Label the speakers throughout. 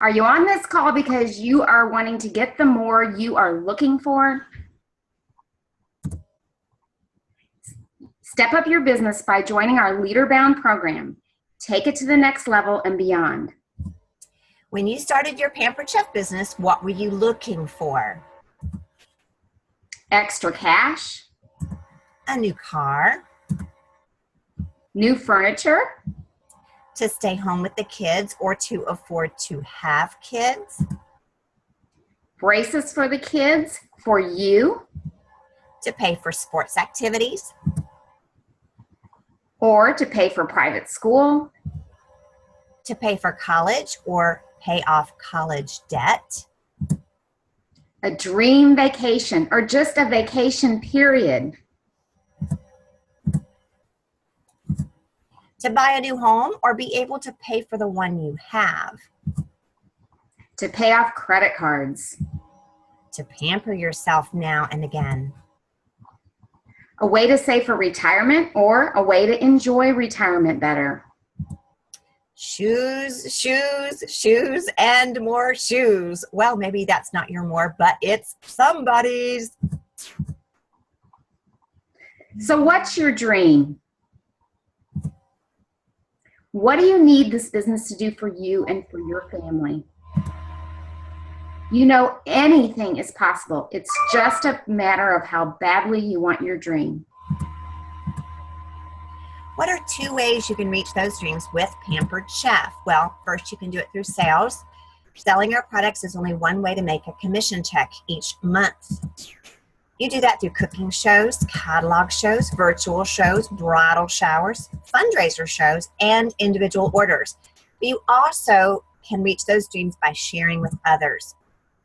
Speaker 1: Are you on this call because you are wanting to get the more you are looking for? Step up your business by joining our Leader Bound program. Take it to the next level and beyond.
Speaker 2: When you started your Pampered Chef business, what were you looking for?
Speaker 1: Extra cash,
Speaker 2: A new car,
Speaker 1: new furniture,
Speaker 2: to stay home with the kids or to afford to have kids,
Speaker 1: braces for the kids, for you,
Speaker 2: to pay for sports activities,
Speaker 1: or to pay for private school,
Speaker 2: to pay for college or pay off college debt,
Speaker 1: a dream vacation, or just a vacation period,
Speaker 2: to buy a new home or be able to pay for the one you have,
Speaker 1: to pay off credit cards,
Speaker 2: to pamper yourself now and again,
Speaker 1: a way to save for retirement or a way to enjoy retirement better.
Speaker 2: Shoes, shoes, shoes, and more shoes. Well, maybe that's not your more, but it's somebody's.
Speaker 1: So what's your dream? What do you need this business to do for you and for your family? You know, anything is possible. It's just a matter of how badly you want your dream.
Speaker 2: What are 2 ways you can reach those dreams with Pampered Chef? Well, first you can do it through sales. Selling our products is only one way to make a commission check each month. You do that through cooking shows, catalog shows, virtual shows, bridal showers, fundraiser shows, and individual orders. But you also can reach those dreams by sharing with others.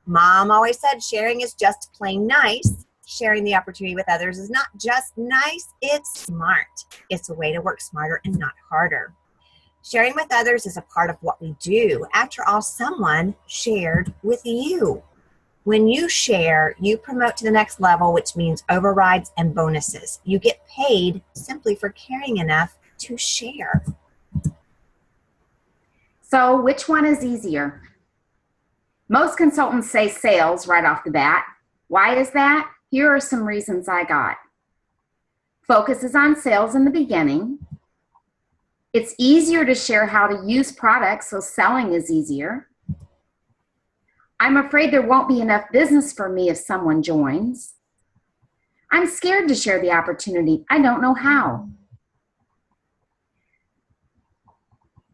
Speaker 2: Mom always said sharing is just plain nice. Sharing the opportunity with others is not just nice, it's smart. It's a way to work smarter and not harder. Sharing with others is a part of what we do. After all, someone shared with you. When you share, you promote to the next level, which means overrides and bonuses. You get paid simply for caring enough to share.
Speaker 1: So which one is easier? Most consultants say sales right off the bat. Why is that? Here are some reasons I got. Focus is on sales in the beginning. It's easier to share how to use products, so selling is easier. I'm afraid there won't be enough business for me if someone joins. I'm scared to share the opportunity. I don't know how.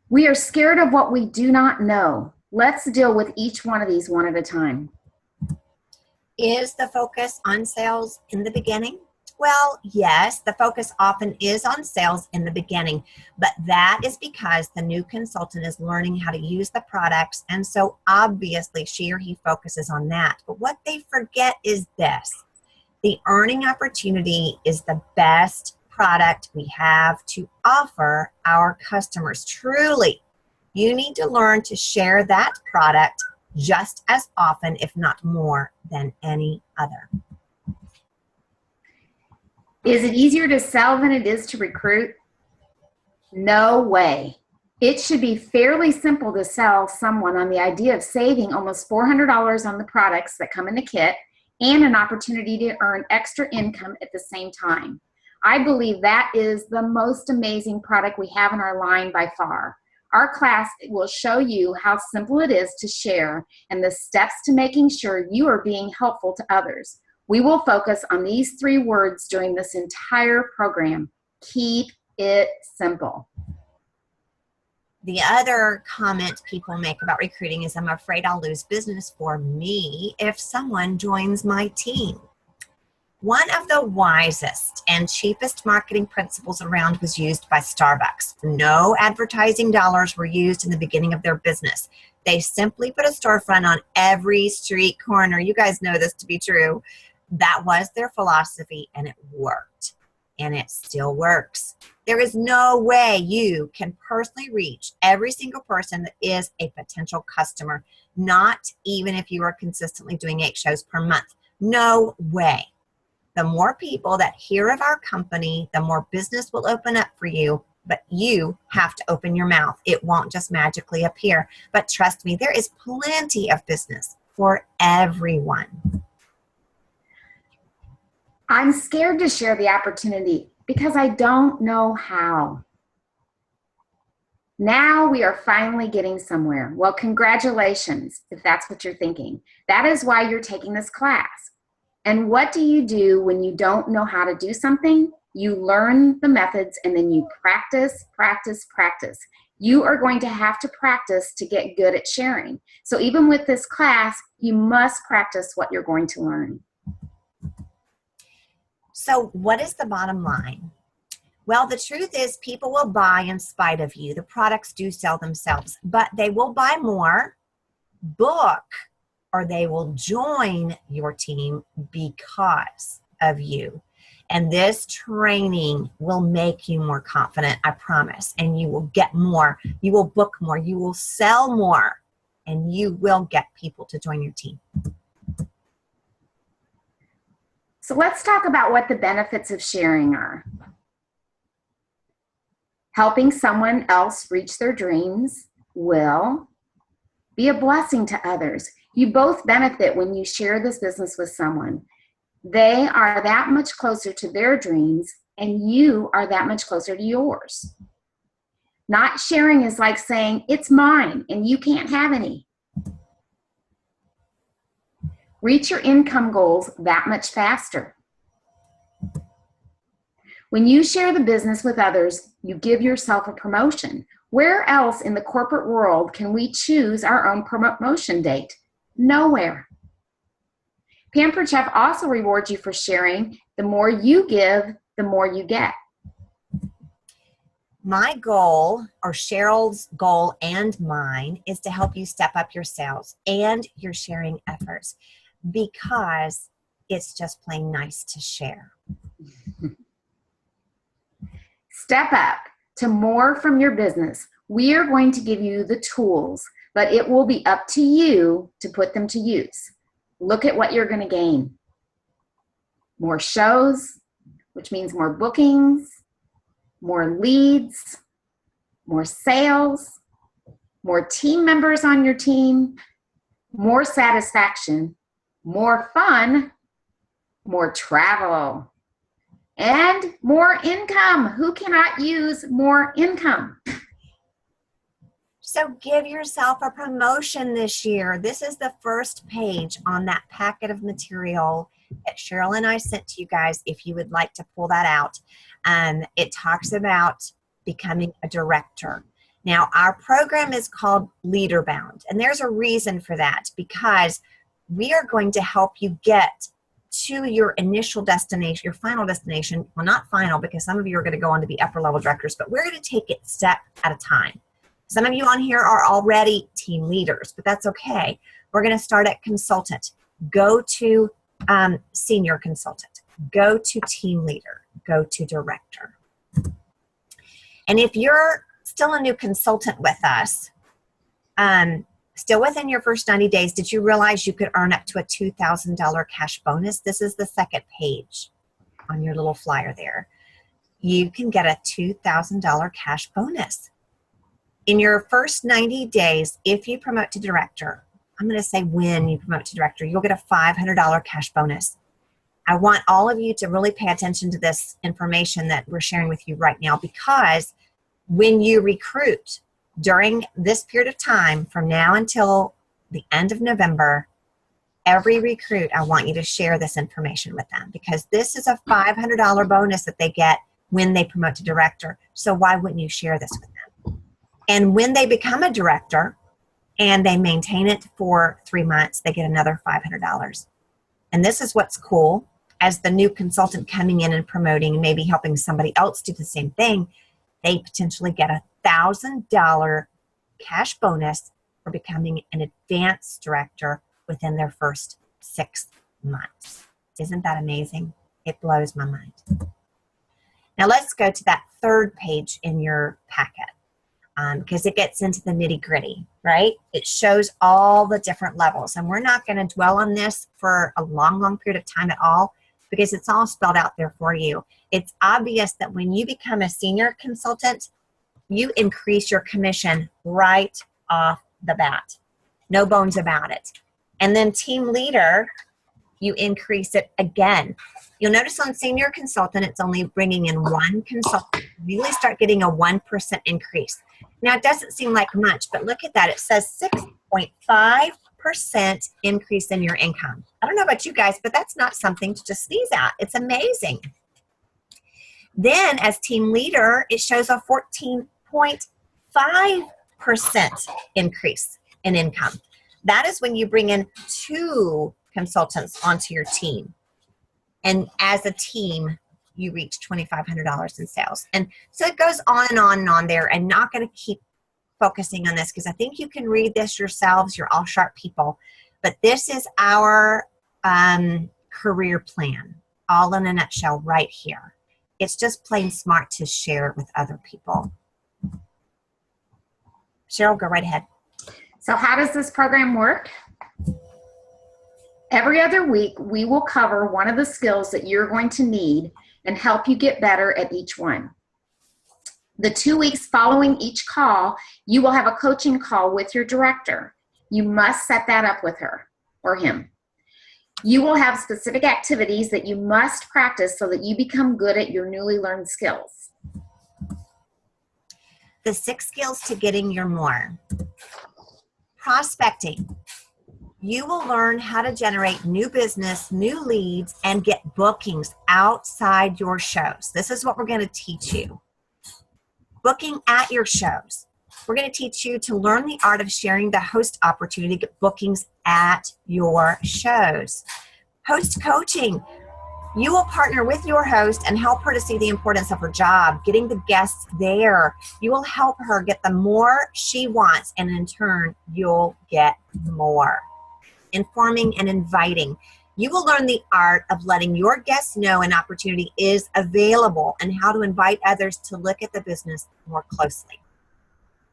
Speaker 1: We are scared of what we do not know. Let's deal with each one of these one at a time.
Speaker 2: Is the focus on sales in the beginning? Well, yes, the focus often is on sales in the beginning, but that is because the new consultant is learning how to use the products, and so obviously she or he focuses on that. But what they forget is this: the earning opportunity is the best product we have to offer our customers. Truly, you need to learn to share that product just as often, if not more, than any other.
Speaker 1: Is it easier to sell than it is to recruit? No way. It should be fairly simple to sell someone on the idea of saving almost $400 on the products that come in the kit and an opportunity to earn extra income at the same time. I believe that is the most amazing product we have in our line by far. Our class will show you how simple it is to share and the steps to making sure you are being helpful to others. We will focus on these 3 words during this entire program. Keep it simple.
Speaker 2: The other comment people make about recruiting is, I'm afraid I'll lose business for me if someone joins my team. One of the wisest and cheapest marketing principles around was used by Starbucks. No advertising dollars were used in the beginning of their business. They simply put a storefront on every street corner. You guys know this to be true. That was their philosophy, and it worked. And it still works. There is no way you can personally reach every single person that is a potential customer, not even if you are consistently doing 8 shows per month. No way. The more people that hear of our company, the more business will open up for you but you have to open your mouth. It won't just magically appear. But trust me, there is plenty of business for everyone.
Speaker 1: I'm scared to share the opportunity because I don't know how. Now we are finally getting somewhere. Well, congratulations, if that's what you're thinking. That is why you're taking this class. And what do you do when you don't know how to do something? You learn the methods and then you practice, practice, practice. You are going to have to practice to get good at sharing. So even with this class, you must practice what you're going to learn.
Speaker 2: So what is the bottom line? Well, the truth is people will buy in spite of you. The products do sell themselves, but they will buy more, book, or they will join your team because of you. And this training will make you more confident, I promise. And you will get more, you will book more, you will sell more, and you will get people to join your team.
Speaker 1: So let's talk about what the benefits of sharing are. Helping someone else reach their dreams will be a blessing to others. You both benefit when you share this business with someone. They are that much closer to their dreams, and you are that much closer to yours. Not sharing is like saying, it's mine, and you can't have any. Reach your income goals that much faster. When you share the business with others, you give yourself a promotion. Where else in the corporate world can we choose our own promotion date? Nowhere. Pampered Chef also rewards you for sharing. The more you give, the more you get.
Speaker 2: My goal, or Cheryl's goal and mine, is to help you step up your sales and your sharing efforts because it's just plain nice to share.
Speaker 1: Step up to more from your business. We are going to give you the tools, but it will be up to you to put them to use. Look at what you're going to gain. More shows, which means more bookings, more leads, more sales, more team members on your team, more satisfaction, more fun, more travel, and more income. Who cannot use more income?
Speaker 2: So give yourself a promotion this year. This is the first page on that packet of material that Cheryl and I sent to you guys if you would like to pull that out. It talks about becoming a director. Now, our program is called Leader Bound, and there's a reason for that because we are going to help you get to your initial destination, your final destination. Well, not final because some of you are going to go on to be upper level directors, but we're going to take it step at a time. Some of you on here are already team leaders, but that's okay. We're going to start at consultant, go to senior consultant, go to team leader, go to director. And if you're still a new consultant with us, still within your first 90 days, did you realize you could earn up to a $2,000 cash bonus? This is the second page on your little flyer there. You can get a $2,000 cash bonus. In your first 90 days, if you promote to director, I'm going to say when you promote to director, you'll get a $500 cash bonus. I want all of you to really pay attention to this information that we're sharing with you right now because when you recruit during this period of time from now until the end of November, every recruit, I want you to share this information with them because this is a $500 bonus that they get when they promote to director. So why wouldn't you share this with them? And when they become a director and they maintain it for 3 months, they get another $500. And this is what's cool. As the new consultant coming in and promoting and maybe helping somebody else do the same thing, they potentially get a $1,000 cash bonus for becoming an advanced director within their first 6 months. Isn't that amazing? It blows my mind. Now let's go to that third page in your packet. Because it gets into the nitty gritty, right? It shows all the different levels. And we're not going to dwell on this for a long, long period of time at all because it's all spelled out there for you. It's obvious that when you become a senior consultant, you increase your commission right off the bat. No bones about it. And then team leader, you increase it again. You'll notice on senior consultant, it's only bringing in one consultant. You really start getting a 1% increase. Now, it doesn't seem like much, but look at that. It says 6.5% increase in your income. I don't know about you guys, but that's not something to just sneeze at. It's amazing. Then as team leader, it shows a 14.5% increase in income. That is when you bring in 2 consultants onto your team. And as a team, you reach $2,500 in sales. And so it goes on and on and on there. I'm not going to keep focusing on this because I think you can read this yourselves. You're all sharp people. But this is our career plan, all in a nutshell right here. It's just plain smart to share it with other people. Cheryl, go right ahead.
Speaker 1: So how does this program work? Every other week, we will cover one of the skills that you're going to need and help you get better at each one. The 2 weeks following each call, you will have a coaching call with your director. You must set that up with her or him. You will have specific activities that you must practice so that you become good at your newly learned skills.
Speaker 2: The 6 skills to getting your more. Prospecting. You will learn how to generate new business, new leads, and get bookings outside your shows. This is what we're going to teach you. Booking at your shows. We're going to teach you to learn the art of sharing the host opportunity to get bookings at your shows. Host coaching. You will partner with your host and help her to see the importance of her job, getting the guests there. You will help her get the more she wants, and in turn, you'll get more. Informing and inviting. You will learn the art of letting your guests know an opportunity is available and how to invite others to look at the business more closely.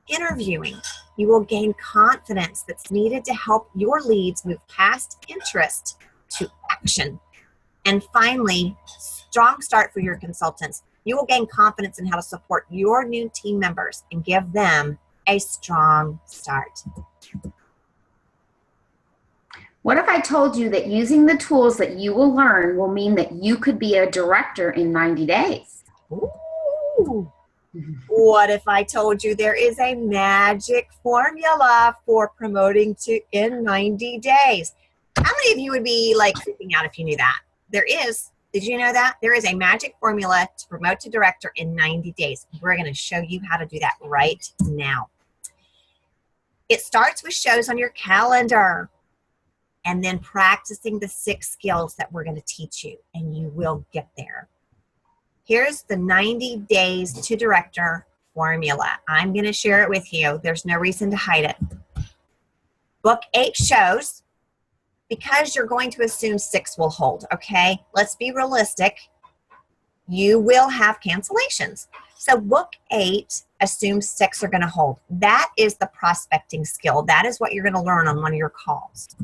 Speaker 2: Interviewing. You will gain confidence that's needed to help your leads move past interest to action. And finally, strong start for your consultants. You will gain confidence in how to support your new team members and give them a strong start.
Speaker 1: What if I told you that using the tools that you will learn will mean that you could be a director in 90 days?
Speaker 2: Ooh. What if I told you there is a magic formula for promoting to in 90 days? How many of you would be like freaking out if you knew that? There is. Did you know that? There is a magic formula to promote to director in 90 days. We're going to show you how to do that right now. It starts with shows on your calendar and then practicing the 6 skills that we're going to teach you, and you will get there. Here's the 90 days to director formula. I'm going to share it with you. There's no reason to hide it. Book 8 shows because you're going to assume 6 will hold, okay? Let's be realistic. You will have cancellations. So book 8, assume 6 are going to hold. That is the prospecting skill. That is what you're going to learn on one of your calls.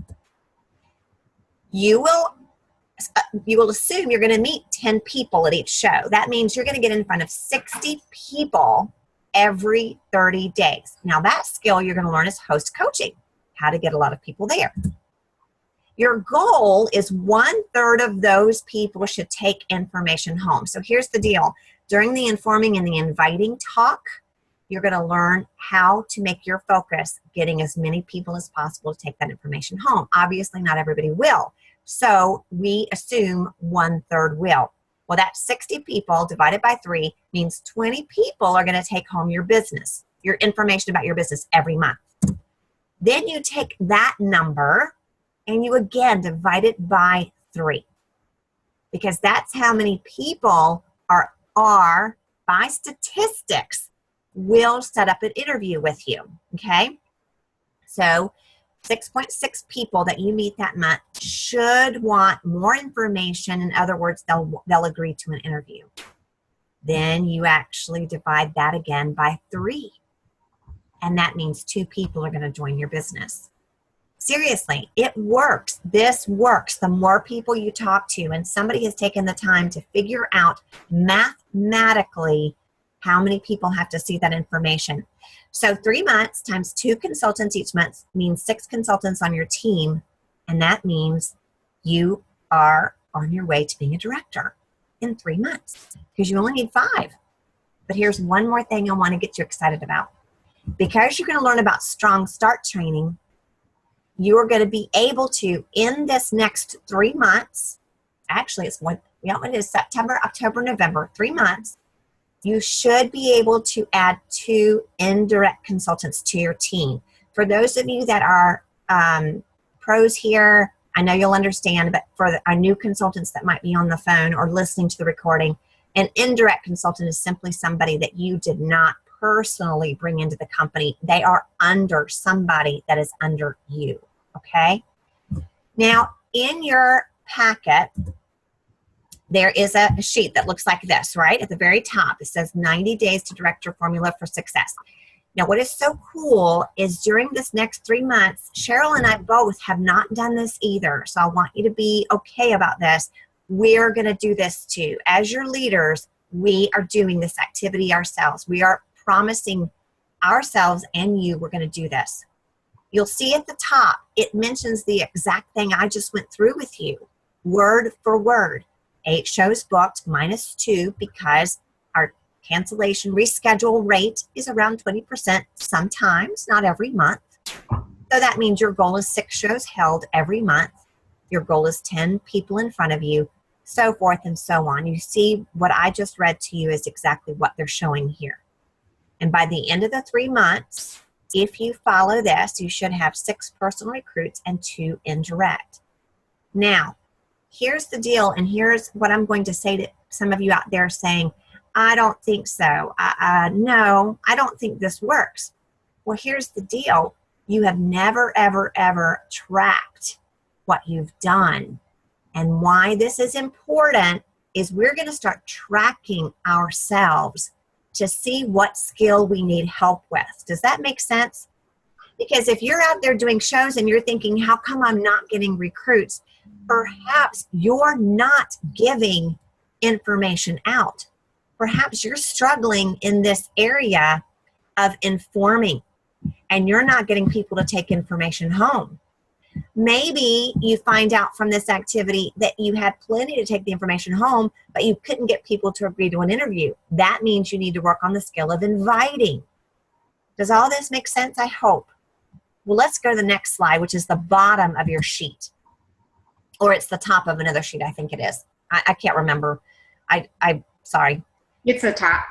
Speaker 2: You will assume you're going to meet 10 people at each show. That means you're going to get in front of 60 people every 30 days. Now that skill you're going to learn is host coaching, how to get a lot of people there. Your goal is 1/3 of those people should take information home. So here's the deal. During the informing and the inviting talk, you're going to learn how to make your focus getting as many people as possible to take that information home. Obviously, not everybody will. So we assume 1/3 will. Well, that 60 people divided by 3 means 20 people are going to take home your business, your information about your business every month. Then you take that number and you again divide it by 3 because that's how many people are by statistics will set up an interview with you, okay? So 6.6 people that you meet that month should want more information. In other words, they'll agree to an interview. Then you actually divide that again by 3. And that means 2 people are going to join your business. Seriously, it works. This works. The more people you talk to, and somebody has taken the time to figure out mathematically How many people have to see that information? So 3 months times 2 consultants each month means 6 consultants on your team. And that means you are on your way to being a director in 3 months because you only need 5. But here's one more thing I want to get you excited about. Because you're going to learn about Strong Start training, you are going to be able to, in this next 3 months, actually it is September, October, November, 3 months, you should be able to add 2 indirect consultants to your team. For those of you that are pros here, I know you'll understand, but for our new consultants that might be on the phone or listening to the recording, an indirect consultant is simply somebody that you did not personally bring into the company. They are under somebody that is under you, okay? Now, in your packet, there is a sheet that looks like this, right? At the very top, it says 90 Days to Director Formula for Success. Now, what is so cool is during this next 3 months, Cheryl and I both have not done this either. So I want you to be okay about this. We're going to do this too. As your leaders, we are doing this activity ourselves. We are promising ourselves and you we're going to do this. You'll see at the top, it mentions the exact thing I just went through with you, word for word. 8 shows booked minus 2 because our cancellation reschedule rate is around 20% sometimes, not every month. So that means your goal is 6 shows held every month. Your goal is 10 people in front of you, so forth and so on. You see what I just read to you is exactly what they're showing here. And by the end of the 3 months, if you follow this, you should have 6 personal recruits and 2 indirect. Now, here's the deal, and here's what I'm going to say to some of you out there saying, I don't think so. No, I don't think this works. Well, here's the deal. You have never, ever, ever tracked what you've done. And why this is important is we're going to start tracking ourselves to see what skill we need help with. Does that make sense? Because if you're out there doing shows and you're thinking, how come I'm not getting recruits? Perhaps you're not giving information out. Perhaps you're struggling in this area of informing and you're not getting people to take information home. Maybe you find out from this activity that you had plenty to take the information home, but you couldn't get people to agree to an interview. That means you need to work on the skill of inviting. Does all this make sense? I hope. Well, let's go to the next slide, which is the bottom of your sheet. Or it's the top of another sheet, I think it is. I can't remember. I'm sorry.
Speaker 1: It's the top.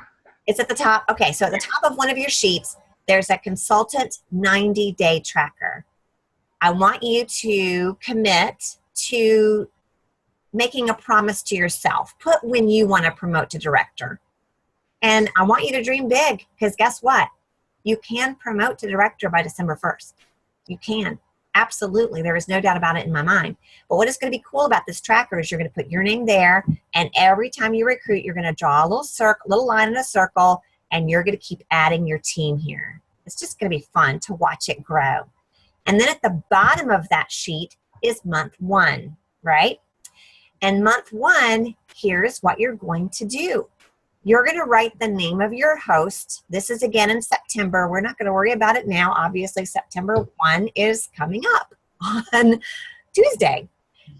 Speaker 2: It's at the top. Okay, so at the top of one of your sheets, there's a consultant 90-day tracker. I want you to commit to making a promise to yourself. Put when you want to promote to director. And I want you to dream big because guess what? You can promote to director by December 1st. You can. Absolutely. There is no doubt about it in my mind. But what is going to be cool about this tracker is you're going to put your name there, and every time you recruit, you're going to draw a little line in a circle, and you're going to keep adding your team here. It's just going to be fun to watch it grow. And then at the bottom of that sheet is month 1, right? And month 1, here's what you're going to do. You're going to write the name of your host. This is again in September. We're not going to worry about it now. Obviously, September 1 is coming up on Tuesday.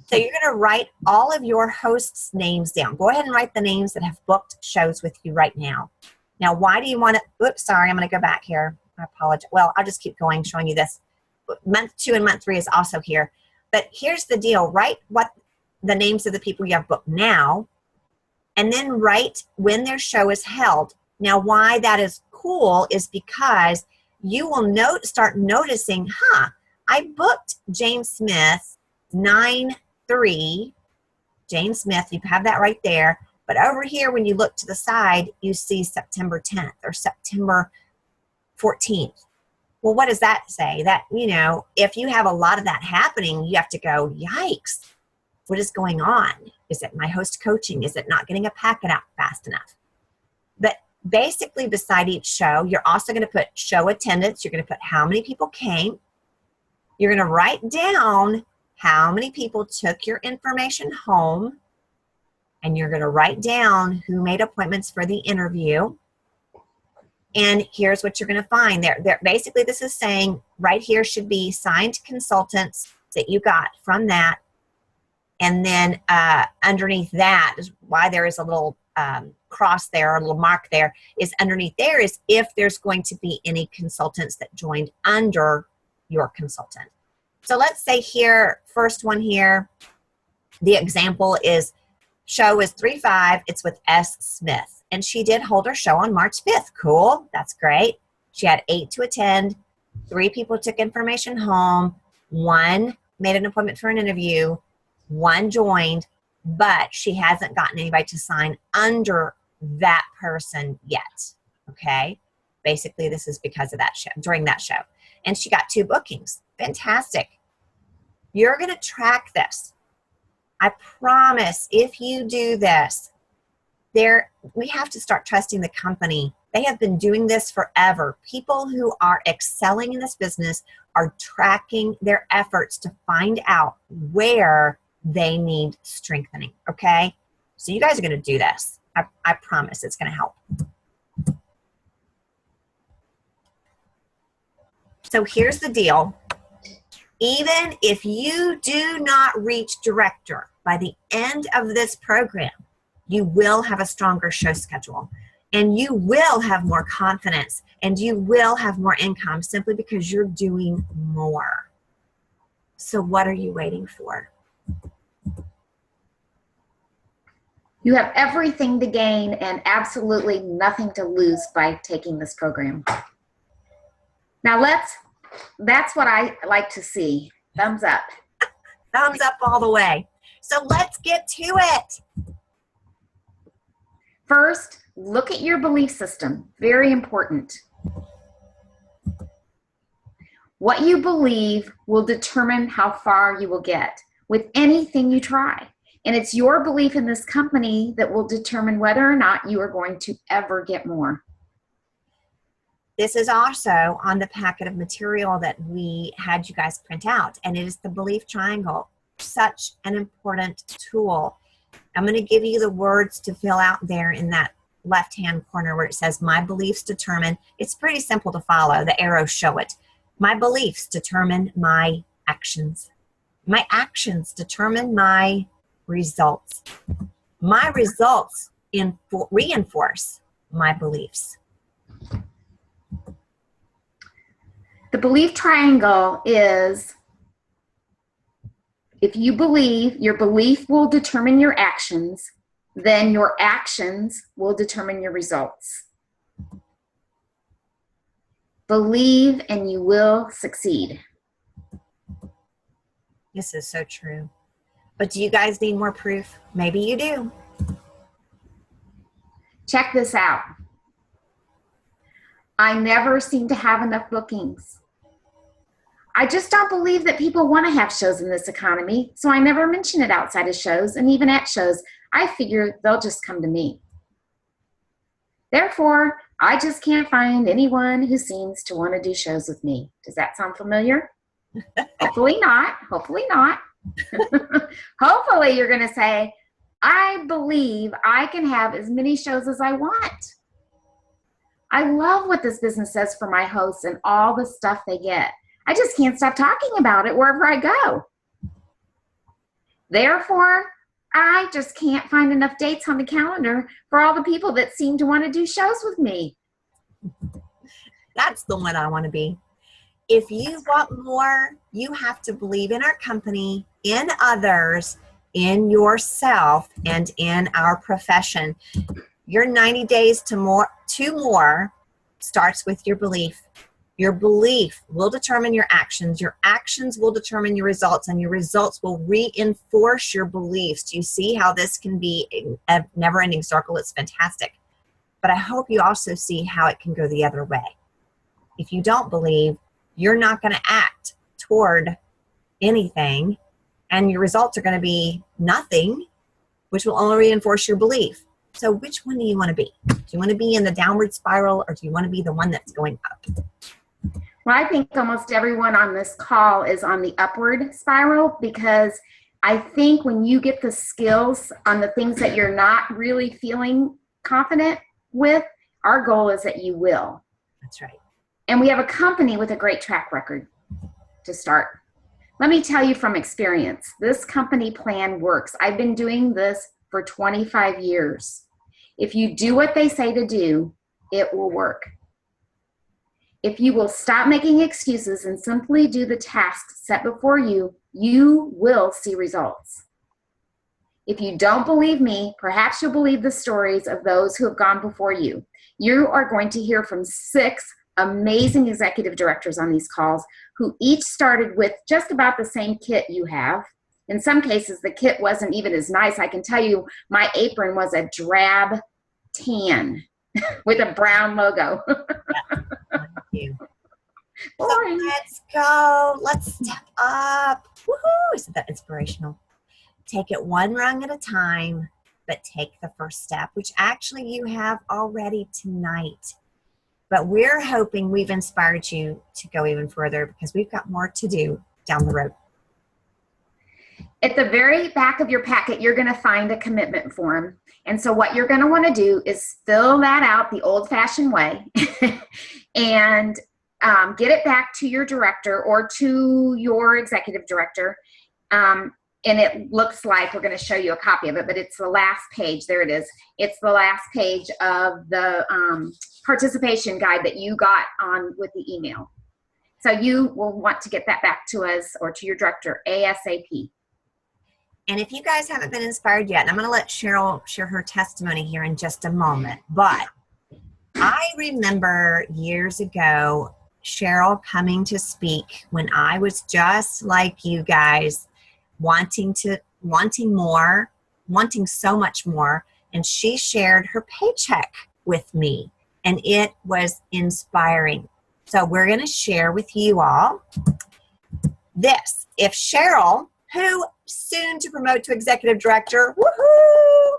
Speaker 2: So you're going to write all of your hosts' names down. Go ahead and write the names that have booked shows with you right now. Now, why do you want to, oops, sorry, I'm going to go back here. I apologize. Well, I'll just keep going, showing you this. Month 2 and month 3 is also here. But here's the deal. Write what the names of the people you have booked now, and then write when their show is held. Now, why that is cool is because you will start noticing, I booked Jane Smith 9/3. Jane Smith, you have that right there. But over here, when you look to the side, you see September 10th or September 14th. Well, what does that say? That, if you have a lot of that happening, you have to go, yikes, what is going on? Is it my host coaching? Is it not getting a packet out fast enough? But basically, beside each show, you're also going to put show attendance. You're going to put how many people came. You're going to write down how many people took your information home. And you're going to write down who made appointments for the interview. And here's what you're going to find there. Basically, this is saying right here should be signed consultants that you got from that. And then underneath that is why there is a little cross there, or a little mark there, is underneath there is if there's going to be any consultants that joined under your consultant. So let's say here, first one here, the example is show is 3/5. It's with S. Smith. And she did hold her show on March 5th. Cool. That's great. She had 8 to attend. 3 people took information home. 1 made an appointment for an interview. 1 joined, but she hasn't gotten anybody to sign under that person yet. Okay. Basically, this is because of that show, during that show. And she got 2 bookings. Fantastic. You're going to track this. I promise if you do this, we have to start trusting the company. They have been doing this forever. People who are excelling in this business are tracking their efforts to find out where they need strengthening, okay? So you guys are going to do this. I promise it's going to help. So here's the deal. Even if you do not reach director by the end of this program, you will have a stronger show schedule, and you will have more confidence, and you will have more income simply because you're doing more. So what are you waiting for?
Speaker 1: You have everything to gain and absolutely nothing to lose by taking this program. Now that's what I like to see. Thumbs up.
Speaker 2: Thumbs up all the way. So let's get to it.
Speaker 1: First, look at your belief system. Very important. What you believe will determine how far you will get with anything you try. And it's your belief in this company that will determine whether or not you are going to ever get more.
Speaker 2: This is also on the packet of material that we had you guys print out, and it is the belief triangle. Such an important tool. I'm going to give you the words to fill out there in that left-hand corner where it says, my beliefs determine. It's pretty simple to follow. The arrows show it. My beliefs determine my actions. My actions determine my results. My results reinforce my beliefs.
Speaker 1: The belief triangle is, if you believe, your belief will determine your actions, then your actions will determine your results. Believe and you will succeed.
Speaker 2: This is so true. But do you guys need more proof? Maybe you do.
Speaker 1: Check this out. I never seem to have enough bookings. I just don't believe that people want to have shows in this economy, so I never mention it outside of shows, and even at shows, I figure they'll just come to me. Therefore, I just can't find anyone who seems to want to do shows with me. Does that sound familiar? Hopefully not. Hopefully not. Hopefully you're going to say, I believe I can have as many shows as I want. I love what this business does for my hosts and all the stuff they get. I just can't stop talking about it wherever I go. Therefore, I just can't find enough dates on the calendar for all the people that seem to want to do shows with me.
Speaker 2: That's the one I want to be. If you want more, you have to believe in our company, in others, in yourself, and in our profession. Your 90 days to more starts with your belief. Your belief will determine your actions. Your actions will determine your results, and your results will reinforce your beliefs. Do you see how this can be a never-ending circle? It's fantastic. But I hope you also see how it can go the other way. If you don't believe, you're not going to act toward anything, and your results are going to be nothing, which will only reinforce your belief. So which one do you want to be? Do you want to be in the downward spiral, or do you want to be the one that's going up?
Speaker 1: Well, I think almost everyone on this call is on the upward spiral, because I think when you get the skills on the things that you're not really feeling confident with, our goal is that you will.
Speaker 2: That's right.
Speaker 1: And we have a company with a great track record to start. Let me tell you from experience, this company plan works. I've been doing this for 25 years. If you do what they say to do, it will work. If you will stop making excuses and simply do the tasks set before you, you will see results. If you don't believe me, perhaps you'll believe the stories of those who have gone before you. You are going to hear from 6 amazing executive directors on these calls who each started with just about the same kit you have. In some cases, the kit wasn't even as nice. I can tell you my apron was a drab tan with a brown logo.
Speaker 2: Thank you.
Speaker 1: Boring.
Speaker 2: So let's go. Let's step up. Woohoo! Isn't that inspirational? Take it one rung at a time, but take the first step, which actually you have already tonight. But we're hoping we've inspired you to go even further because we've got more to do down the road.
Speaker 1: At the very back of your packet, you're going to find a commitment form. And so what you're going to want to do is fill that out the old-fashioned way and get it back to your director or to your executive director. And it looks like, we're going to show you a copy of it, but it's the last page. There it is. It's the last page of the participation guide that you got on with the email. So you will want to get that back to us or to your director ASAP.
Speaker 2: And if you guys haven't been inspired yet, and I'm going to let Cheryl share her testimony here in just a moment, but I remember years ago, Cheryl coming to speak when I was just like you guys, wanting more, wanting so much more. And she shared her paycheck with me, and it was inspiring. So we're going to share with you all this. If Cheryl, who soon to promote to executive director, woohoo,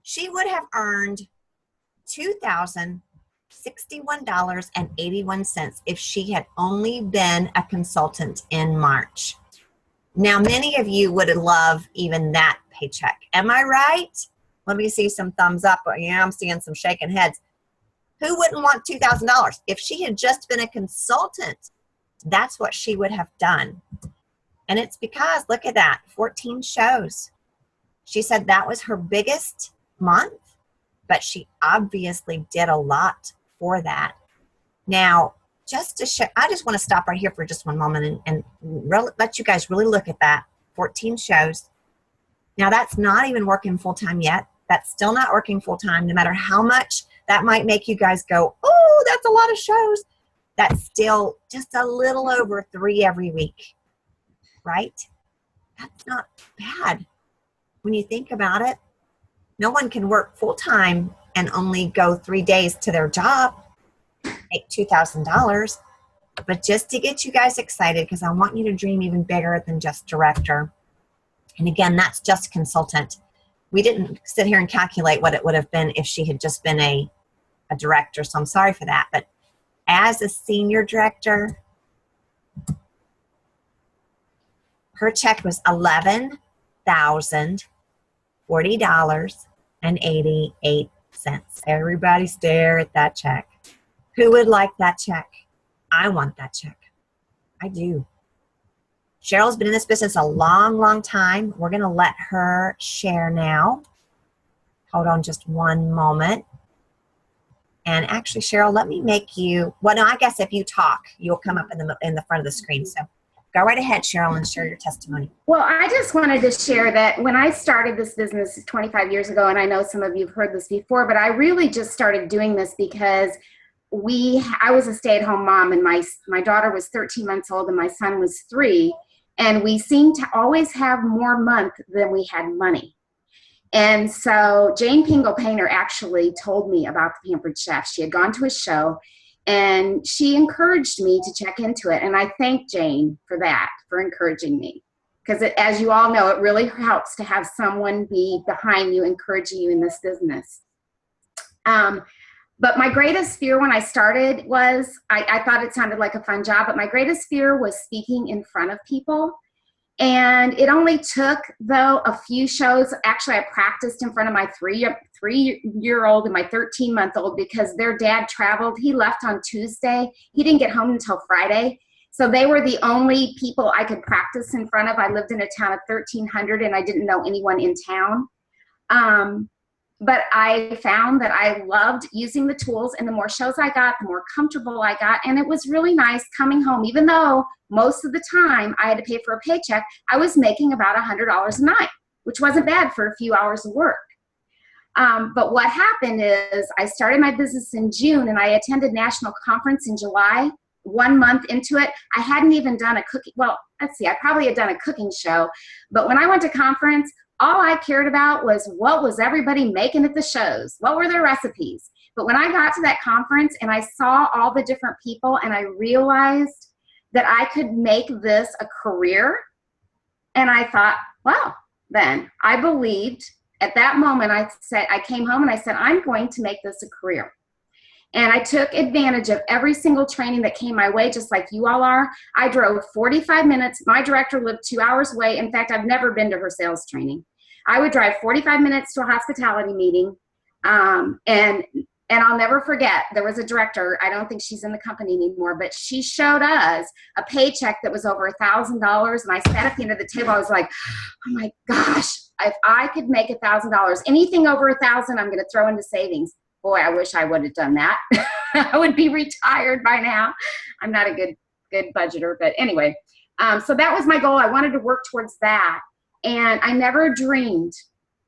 Speaker 2: she would have earned $2,061.81 if she had only been a consultant in March. Now, many of you would love even that paycheck. Am I right? Let me see some thumbs up. Yeah, I'm seeing some shaking heads. Who wouldn't want $2,000? If she had just been a consultant, that's what she would have done. And it's because, look at that, 14 shows. She said that was her biggest month, but she obviously did a lot for that. Now, just to share, I just want to stop right here for just one moment and let you guys really look at that. 14 shows. Now, that's not even working full-time yet. That's still not working full-time, no matter how much that might make you guys go, oh, that's a lot of shows. That's still just a little over 3 every week, right? That's not bad when you think about it. No one can work full-time and only go 3 days to their job, make $2,000. But just to get you guys excited, because I want you to dream even bigger than just director. And again, that's just consultant. We didn't sit here and calculate what it would have been if she had just been a director, so I'm sorry for that. But as a senior director, her check was $11,040.88. Everybody stare at that check. Who would like that check? I want that check. I do. Cheryl's been in this business a long, long time. We're going to let her share now. Hold on just one moment. And actually, Cheryl, let me make you, well, no, I guess if you talk, you'll come up in the front of the screen. So go right ahead, Cheryl, and share your testimony.
Speaker 1: Well, I just wanted to share that when I started this business 25 years ago, and I know some of you have heard this before, but I really just started doing this because I was a stay-at-home mom, and my daughter was 13 months old and my son was 3, and we seemed to always have more month than we had money. And so Jane Pingle Painter actually told me about the Pampered Chef. She had gone to a show, and she encouraged me to check into it. And I thank Jane for that, for encouraging me. Because as you all know, it really helps to have someone be behind you, encouraging you in this business. But my greatest fear when I started was, I thought it sounded like a fun job, but my greatest fear was speaking in front of people. And it only took, though, a few shows. Actually, I practiced in front of my three-year-old and my 13-month-old because their dad traveled. He left on Tuesday. He didn't get home until Friday. So they were the only people I could practice in front of. I lived in a town of 1,300, and I didn't know anyone in town. But I found that I loved using the tools, and the more shows I got, the more comfortable I got. And it was really nice coming home. Even though most of the time I had to pay for a paycheck, I was making about $100 a night, which wasn't bad for a few hours of work. But what happened is I started my business in June, and I attended national conference in July. 1 month into it, I hadn't even done a cooking. Well, let's see, I probably had done a cooking show. But when I went to conference, all I cared about was what was everybody making at the shows? What were their recipes? But when I got to that conference and I saw all the different people and I realized that I could make this a career, and I thought, wow, then I believed at that moment. I came home and I said, I'm going to make this a career. And I took advantage of every single training that came my way, just like you all are. I drove 45 minutes. My director lived 2 hours away. In fact, I've never been to her sales training. I would drive 45 minutes to a hospitality meeting. And I'll never forget, there was a director, I don't think she's in the company anymore, but she showed us a paycheck that was over $1,000. And I sat at the end of the table. I was like, oh my gosh, if I could make $1,000, anything over $1,000, I'm going to throw into savings. Boy, I wish I would have done that. I would be retired by now. I'm not a good budgeter, but anyway. So that was my goal. I wanted to work towards that. And I never dreamed,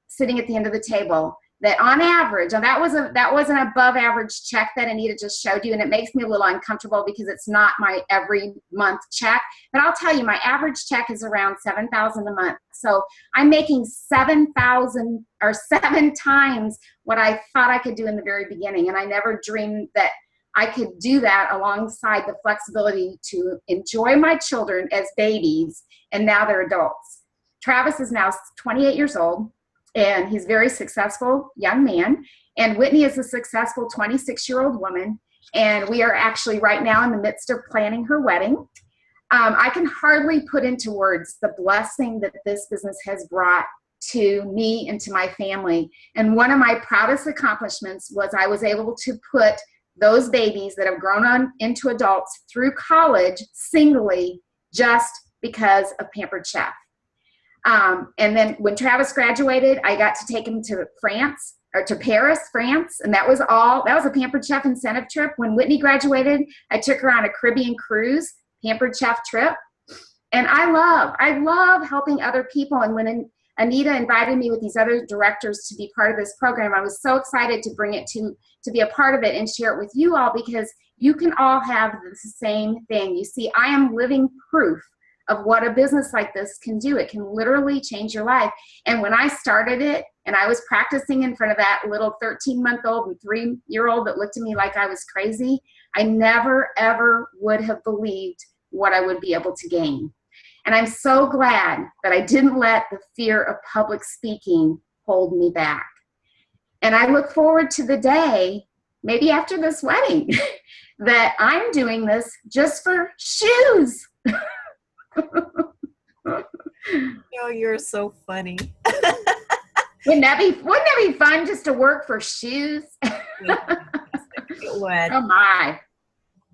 Speaker 1: sitting at the end of the table, that on average, and that was an above average check that Anita just showed you, and it makes me a little uncomfortable because it's not my every month check. But I'll tell you, my average check is around $7,000 a month. So I'm making $7,000 or 7 times what I thought I could do in the very beginning. And I never dreamed that I could do that alongside the flexibility to enjoy my children as babies, and now they're adults. Travis is now 28 years old. And he's a very successful young man. And Whitney is a successful 26-year-old woman. And we are actually right now in the midst of planning her wedding. I can hardly put into words the blessing that this business has brought to me and to my family. And one of my proudest accomplishments was I was able to put those babies that have grown on into adults through college singly just because of Pampered Chef. And then when Travis graduated, I got to take him to France, or to Paris, France. And that was a Pampered Chef incentive trip. When Whitney graduated, I took her on a Caribbean cruise, Pampered Chef trip. And I love helping other people. And when Anita invited me with these other directors to be part of this program, I was so excited to bring it to be a part of it and share it with you all, because you can all have the same thing. You see, I am living proof of what a business like this can do. It can literally change your life. And when I started it and I was practicing in front of that little 13-month-old and 3-year-old that looked at me like I was crazy, I never, ever would have believed what I would be able to gain. And I'm so glad that I didn't let the fear of public speaking hold me back. And I look forward to the day, maybe after this wedding, that I'm doing this just for shoes.
Speaker 2: Oh, you're so funny.
Speaker 1: Wouldn't that be fun just to work for shoes?
Speaker 2: It would.
Speaker 1: Oh my.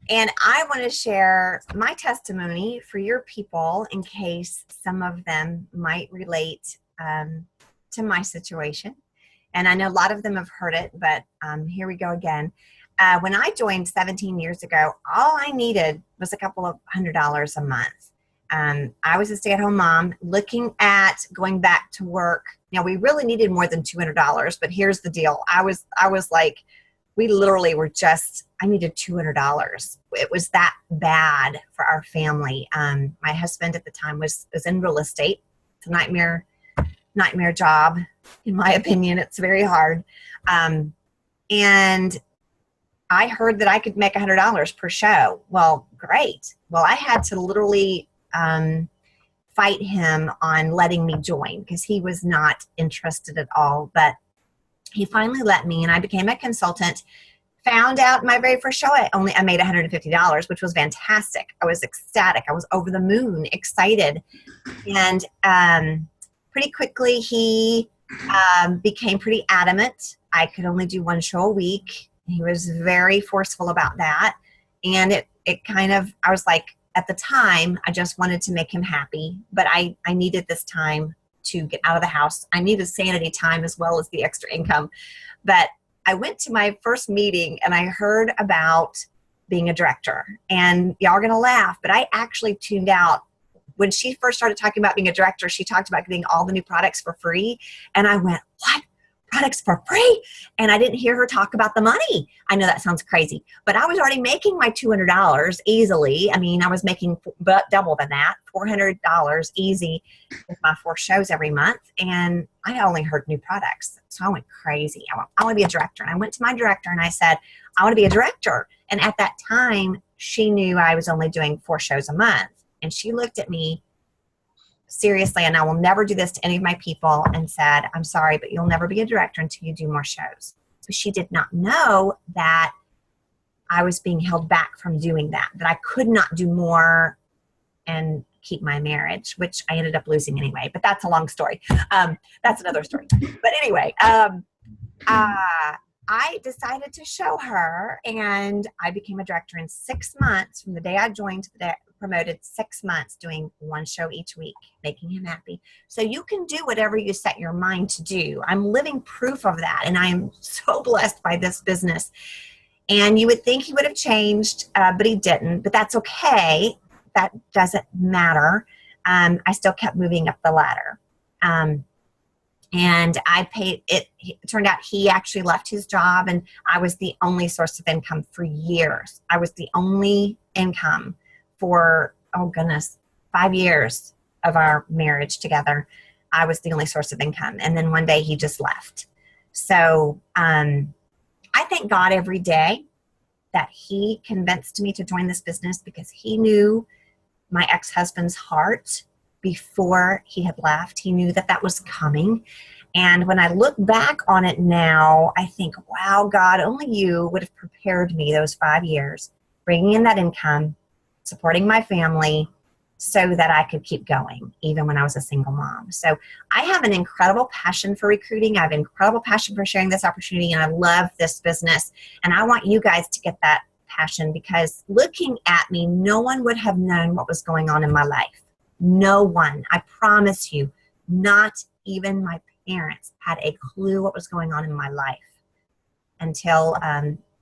Speaker 2: And I want to share my testimony for your people in case some of them might relate to my situation. And I know a lot of them have heard it, but here we go again. When I joined 17 years ago, all I needed was a couple of $100 a month. I was a stay-at-home mom looking at going back to work. Now, we really needed more than $200, but here's the deal. I was like, we literally were I needed $200. It was that bad for our family. My husband at the time was in real estate. It's a nightmare job. In my opinion, it's very hard. And I heard that I could make $100 per show. Well, great. Well, I had to literally fight him on letting me join because he was not interested at all. But he finally let me, and I became a consultant found out my very first show, I made $150, which was fantastic. I was ecstatic. I was over the moon, excited. And pretty quickly, he became pretty adamant. I could only do one show a week. He was very forceful about that. And it kind of, I was like, at the time, I just wanted to make him happy. But I needed this time to get out of the house. I needed sanity time as well as the extra income. But I went to my first meeting and I heard about being a director. And y'all are going to laugh, but I actually tuned out. When she first started talking about being a director, she talked about getting all the new products for free. And I went, what? Products for free? And I didn't hear her talk about the money. I know that sounds crazy, but I was already making my $200 easily. I mean, I was making double than that, $400 easy with my 4 shows every month. And I only heard new products. So I went crazy. I want to be a director. And I went to my director and I said, I want to be a director. And at that time, she knew I was only doing 4 shows a month. And she looked at me seriously, and I will never do this to any of my people, and said, I'm sorry, but you'll never be a director until you do more shows. So she did not know that I was being held back from doing that I could not do more and keep my marriage, which I ended up losing anyway. But that's a long story. That's another story. But anyway, I decided to show her, and I became a director in 6 months from the day I joined to the day I promoted. 6 months doing 1 show each week, making him happy. So you can do whatever you set your mind to do. I'm living proof of that, and I'm so blessed by this business. And you would think he would have changed, but he didn't. But that's okay. That doesn't matter. I still kept moving up the ladder. And I paid it. It turned out he actually left his job, and I was the only source of income for years. I was the only income for, 5 years of our marriage together. I was the only source of income. And then one day he just left. So I thank God every day that he convinced me to join this business, because he knew my ex-husband's heart before he had left. He knew that was coming. And when I look back on it now, I think, wow, God, only you would have prepared me those 5 years, bringing in that income, supporting my family, so that I could keep going, even when I was a single mom. So I have an incredible passion for recruiting. I have an incredible passion for sharing this opportunity, and I love this business. And I want you guys to get that passion, because looking at me, no one would have known what was going on in my life. No one. I promise you, not even my parents had a clue what was going on in my life until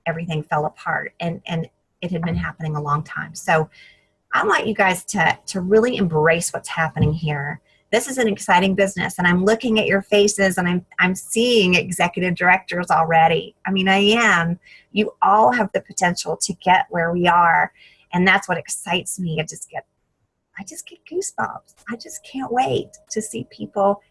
Speaker 2: everything fell apart. And it had been happening a long time. So I want you guys to really embrace what's happening here. This is an exciting business, and I'm looking at your faces, and I'm seeing executive directors already. I mean, I am. You all have the potential to get where we are, and that's what excites me. I just get goosebumps. I just can't wait to see people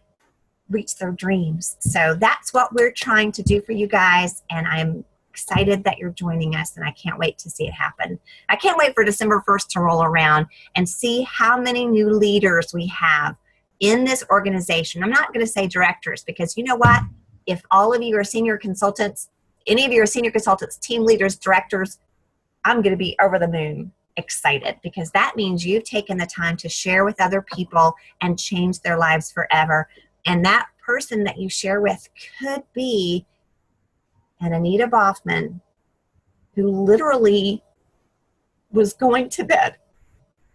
Speaker 2: reach their dreams. So that's what we're trying to do for you guys, and I'm excited that you're joining us, and I can't wait to see it happen. I can't wait for December 1st to roll around and see how many new leaders we have in this organization. I'm not going to say directors, because you know what? If all of you are senior consultants, any of you are senior consultants, team leaders, directors, I'm going to be over the moon excited, because that means you've taken the time to share with other people and change their lives forever. And that person that you share with could be an Anita Boffman, who literally was going to bed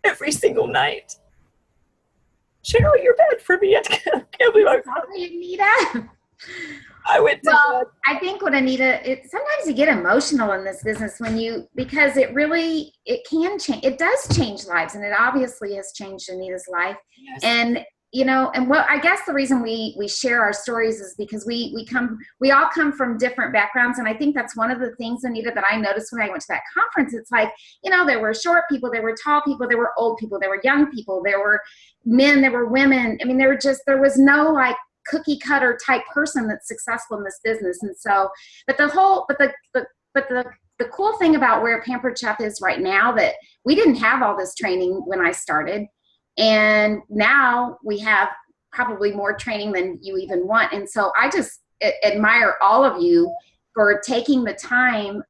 Speaker 2: every single night. Cheryl, your bed for me. I can't believe I'm
Speaker 1: Sorry, Anita.
Speaker 2: I went to bed.
Speaker 1: I think what Anita, sometimes you get emotional in this business because it can change. It does change lives, and it obviously has changed Anita's life.
Speaker 2: Yes.
Speaker 1: And I guess the reason we share our stories is because we all come from different backgrounds. And I think that's one of the things, Anita, that I noticed when I went to that conference. It's like, there were short people, there were tall people, there were old people, there were young people, there were men, there were women. I mean, there was no like cookie cutter type person that's successful in this business. And so, but the cool thing about where Pampered Chef is right now, that we didn't have all this training when I started. And now we have probably more training than you even want. And so I just admire all of you for taking the time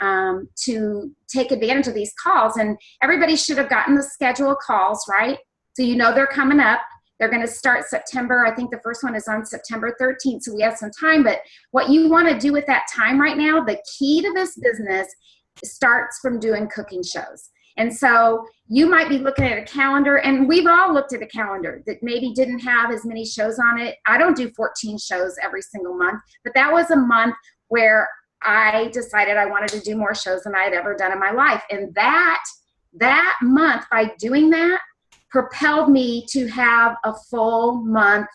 Speaker 1: to take advantage of these calls. And everybody should have gotten the schedule calls, right? So you know they're coming up. They're going to start September. I think the first one is on September 13th, so we have some time. But what you want to do with that time right now, the key to this business starts from doing cooking shows. And so you might be looking at a calendar, and we've all looked at a calendar that maybe didn't have as many shows on it. I don't do 14 shows every single month, but that was a month where I decided I wanted to do more shows than I had ever done in my life. And that month, by doing that, propelled me to have a full month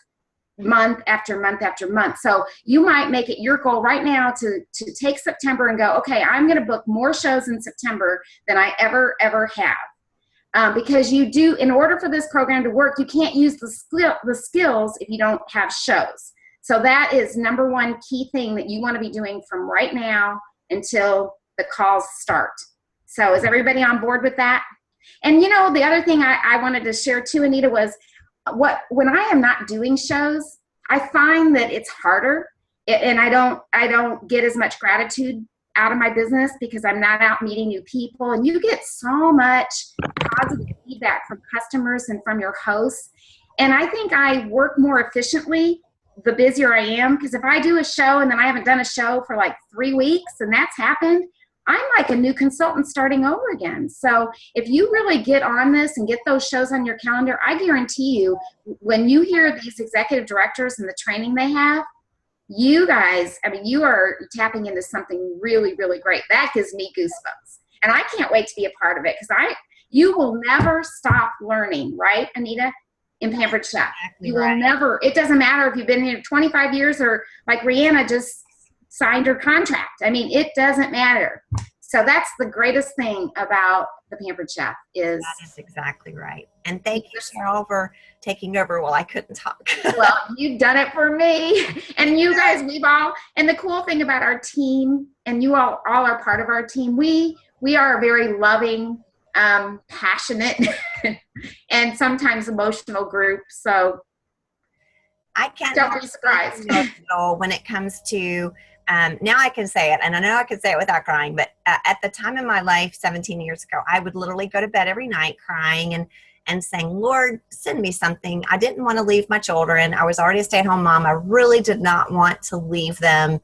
Speaker 1: after month after month. So you might make it your goal right now to take September and go, okay, I'm going to book more shows in September than I ever have. Because you do, in order for this program to work, you can't use the skills if you don't have shows. So that is number one key thing that you want to be doing from right now until the calls start. So is everybody on board with that? And you know, the other thing I wanted to share too, Anita, was when I am not doing shows, I find that it's harder, and I don't get as much gratitude out of my business because I'm not out meeting new people. And you get so much positive feedback from customers and from your hosts. And I think I work more efficiently the busier I am, because if I do a show and then I haven't done a show for like 3 weeks and that's happened, I'm like a new consultant starting over again. So if you really get on this and get those shows on your calendar, I guarantee you, when you hear these executive directors and the training they have, you guys, I mean, you are tapping into something really, really great. That gives me goosebumps. And I can't wait to be a part of it, because you will never stop learning, right, Anita? In Pampered Chef.
Speaker 2: Exactly,
Speaker 1: you will never, it doesn't matter if you've been here 25 years or like Rihanna just signed her contract. I mean, it doesn't matter. So that's the greatest thing about the Pampered Chef is.
Speaker 2: That is exactly right. And thank you, Cheryl, for taking over while I couldn't talk.
Speaker 1: Well, you've done it for me. And you guys, and the cool thing about our team, and you all are part of our team, we are a very loving, passionate, and sometimes emotional group. So
Speaker 2: I can't
Speaker 1: don't be surprised
Speaker 2: when it comes to now I can say it, and I know I can say it without crying, but at the time in my life 17 years ago, I would literally go to bed every night crying and saying, Lord, send me something. I didn't want to leave my children. I was already a stay-at-home mom. I really did not want to leave them.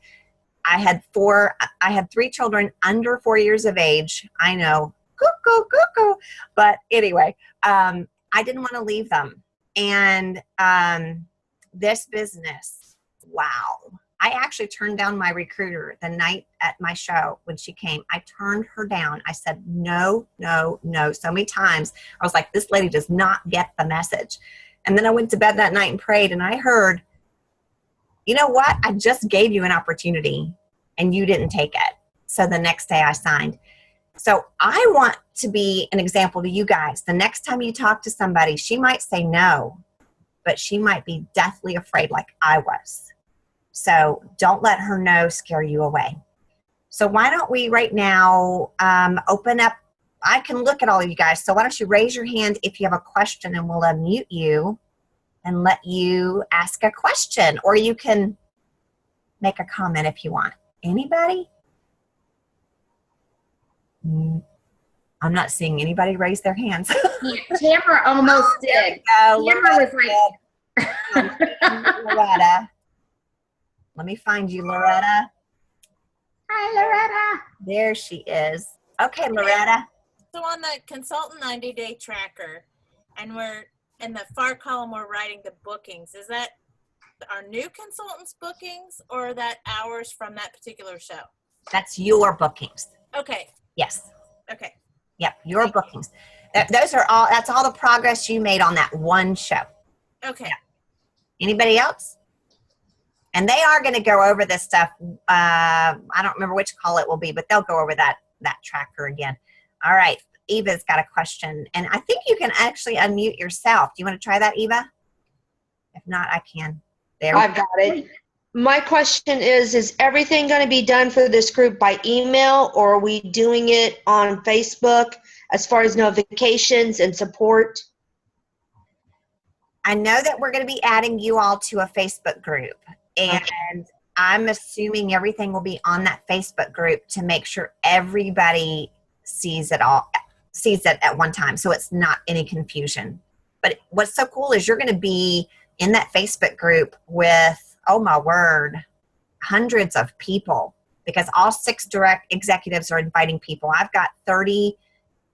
Speaker 2: I had 3 children under 4 years of age. I know, cuckoo. But anyway, I didn't want to leave them. And this business, wow. I actually turned down my recruiter the night at my show when she came. I turned her down. I said, no, so many times. I was like, this lady does not get the message. And then I went to bed that night and prayed, and I heard, you know what? I just gave you an opportunity and you didn't take it. So the next day I signed. So I want to be an example to you guys. The next time you talk to somebody, she might say no, but she might be deathly afraid like I was. So don't let her no scare you away. So why don't we right now open up? I can look at all of you guys. So why don't you raise your hand if you have a question, and we'll unmute you and let you ask a question, or you can make a comment if you want. Anybody? I'm not seeing anybody raise their hands.
Speaker 1: Tamara almost did. Tamara was like,
Speaker 2: Loretta. Let me find you, Loretta.
Speaker 1: Hi, Loretta.
Speaker 2: There she is. Okay, Loretta.
Speaker 3: So on the consultant 90-day tracker, and we're in the far column, we're writing the bookings. Is that our new consultants' bookings, or that hours from that particular show?
Speaker 2: That's your bookings.
Speaker 3: Okay.
Speaker 2: Yes.
Speaker 3: Okay.
Speaker 2: Yep, your bookings. Those are all. That's all the progress you made on that one show.
Speaker 3: Okay.
Speaker 2: Yeah. Anybody else? And they are going to go over this stuff. I don't remember which call it will be, but they'll go over that tracker again. All right. Eva's got a question. And I think you can actually unmute yourself. Do you want to try that, Eva? If not, I can. There
Speaker 4: I've got it. My question is everything going to be done for this group by email, or are we doing it on Facebook as far as notifications and support?
Speaker 2: I know that we're going to be adding you all to a Facebook group. And I'm assuming everything will be on that Facebook group to make sure everybody sees it at one time, so it's not any confusion. But what's so cool is you're going to be in that Facebook group with, oh my word, hundreds of people, because all 6 direct executives are inviting people. I've got 30.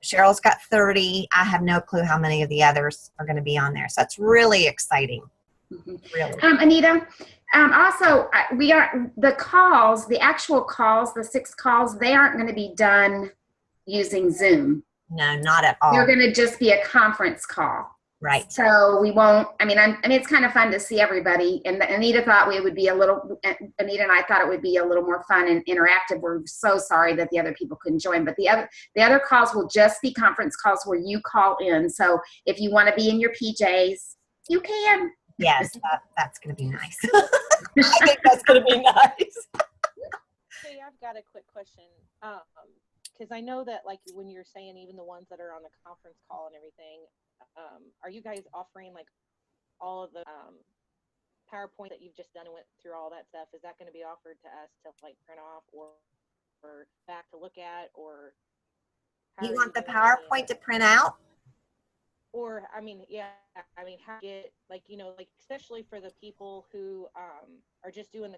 Speaker 2: Cheryl's got 30. I have no clue how many of the others are going to be on there. So it's really exciting. Really.
Speaker 1: Anita, also, the actual calls, the 6 calls, they aren't going to be done using Zoom.
Speaker 2: No, not at all.
Speaker 1: They're going to just be a conference call.
Speaker 2: Right.
Speaker 1: So we won't, it's kind of fun to see everybody. And Anita and I thought it would be a little more fun and interactive. We're so sorry that the other people couldn't join, but the other calls will just be conference calls where you call in. So if you want to be in your PJs, you can.
Speaker 2: Yes, that's going to be nice. I think that's going to be nice.
Speaker 5: Hey, I've got a quick question. Because I know that, like, when you're saying even the ones that are on the conference call and everything, are you guys offering like all of the PowerPoint that you've just done and went through all that stuff? Is that going to be offered to us to like print off or back to look at, or
Speaker 2: you want the PowerPoint to print out?
Speaker 5: Or how get, like, like, especially for the people who are just doing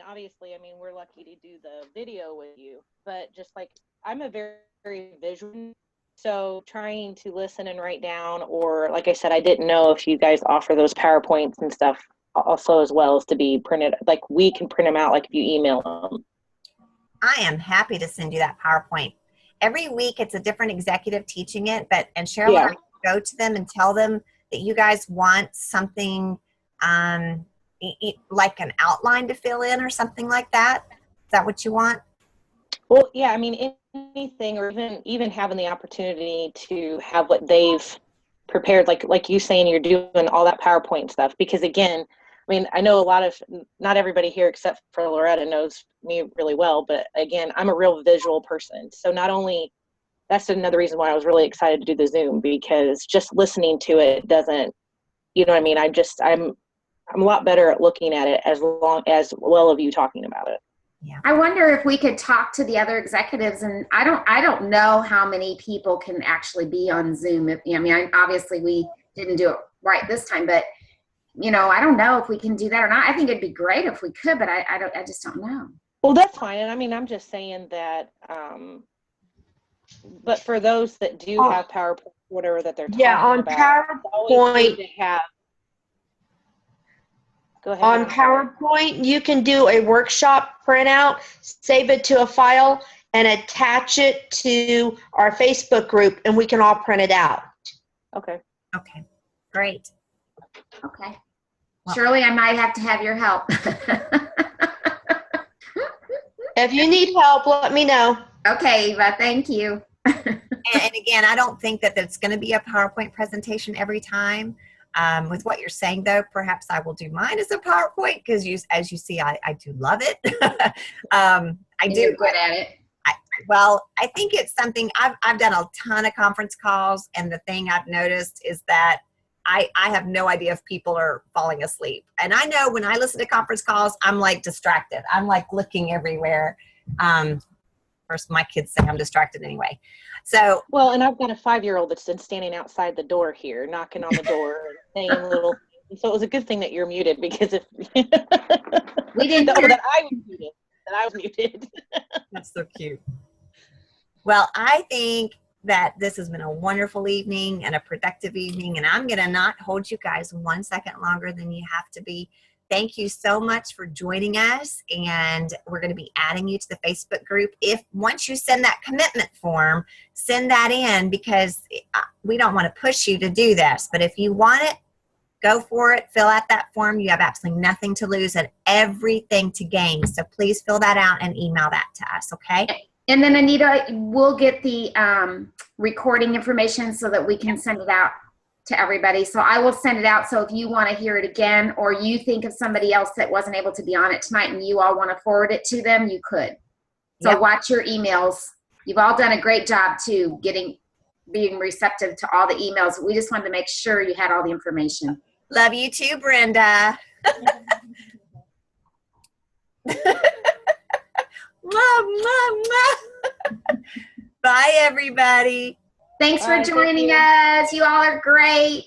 Speaker 5: obviously, we're lucky to do the video with you, but just like, I'm a very, very visual, so trying to listen and write down, or like I said, I didn't know if you guys offer those PowerPoints and stuff also, as well as to be printed, like we can print them out, like if you email them.
Speaker 2: I am happy to send you that PowerPoint. Every week it's a different executive teaching it, and Cheryl and I go to them and tell them that you guys want something like an outline to fill in or something like that. Is that what you want?
Speaker 5: Well, yeah, anything, or even having the opportunity to have what they've prepared, like you saying you're doing all that PowerPoint stuff, because again, I know not everybody here except for Loretta knows me really well, but again, I'm a real visual person. So not only, that's another reason why I was really excited to do the Zoom, because just listening to it doesn't, I'm a lot better at looking at it as well of you talking about it.
Speaker 2: Yeah.
Speaker 1: I wonder if we could talk to the other executives, and I don't know how many people can actually be on Zoom. Obviously we didn't do it right this time, but I don't know if we can do that or not. I think it'd be great if we could, but I just don't know.
Speaker 5: Well, that's fine. And I'm just saying that, but for those that do have PowerPoint, whatever that they're talking about, PowerPoint to have. Go ahead.
Speaker 4: On PowerPoint, you can do a workshop printout, save it to a file, and attach it to our Facebook group, and we can all print it out.
Speaker 5: Okay.
Speaker 2: Okay. Great.
Speaker 1: Okay. Shirley, I might have to have your help.
Speaker 4: If you need help, let me know.
Speaker 1: Okay, Eva, thank you.
Speaker 2: And again, I don't think that it's going to be a PowerPoint presentation every time. With what you're saying, though, perhaps I will do mine as a PowerPoint, because as you see, I do love it.
Speaker 1: You're good at it.
Speaker 2: I think it's something I've done a ton of conference calls, and the thing I've noticed is that I have no idea if people are falling asleep. And I know when I listen to conference calls, I'm like distracted. I'm like looking everywhere. First, my kids say I'm distracted anyway. So,
Speaker 5: well, and I've got a 5-year-old that's been standing outside the door here, knocking on the door and saying little. So it was a good thing that you're muted, because if
Speaker 1: we didn't
Speaker 5: that I was muted.
Speaker 2: That's so cute. Well, I think that this has been a wonderful evening and a productive evening, and I'm going to not hold you guys 1 second longer than you have to be. Thank you so much for joining us, and we're going to be adding you to the Facebook group. Once you send that commitment form, send that in, because we don't want to push you to do this, but if you want it, go for it. Fill out that form. You have absolutely nothing to lose and everything to gain. So please fill that out and email that to us, okay?
Speaker 1: And then Anita, we'll get the recording information so that we can send it out to everybody. So I will send it out. So if you want to hear it again, or you think of somebody else that wasn't able to be on it tonight and you all want to forward it to them, you could. So watch your emails. You've all done a great job too, being receptive to all the emails. We just wanted to make sure you had all the information.
Speaker 2: Love you too, Brenda. everybody.
Speaker 1: Thanks
Speaker 5: All
Speaker 1: for
Speaker 5: right, thank
Speaker 1: joining
Speaker 5: you.
Speaker 1: us. You all are great.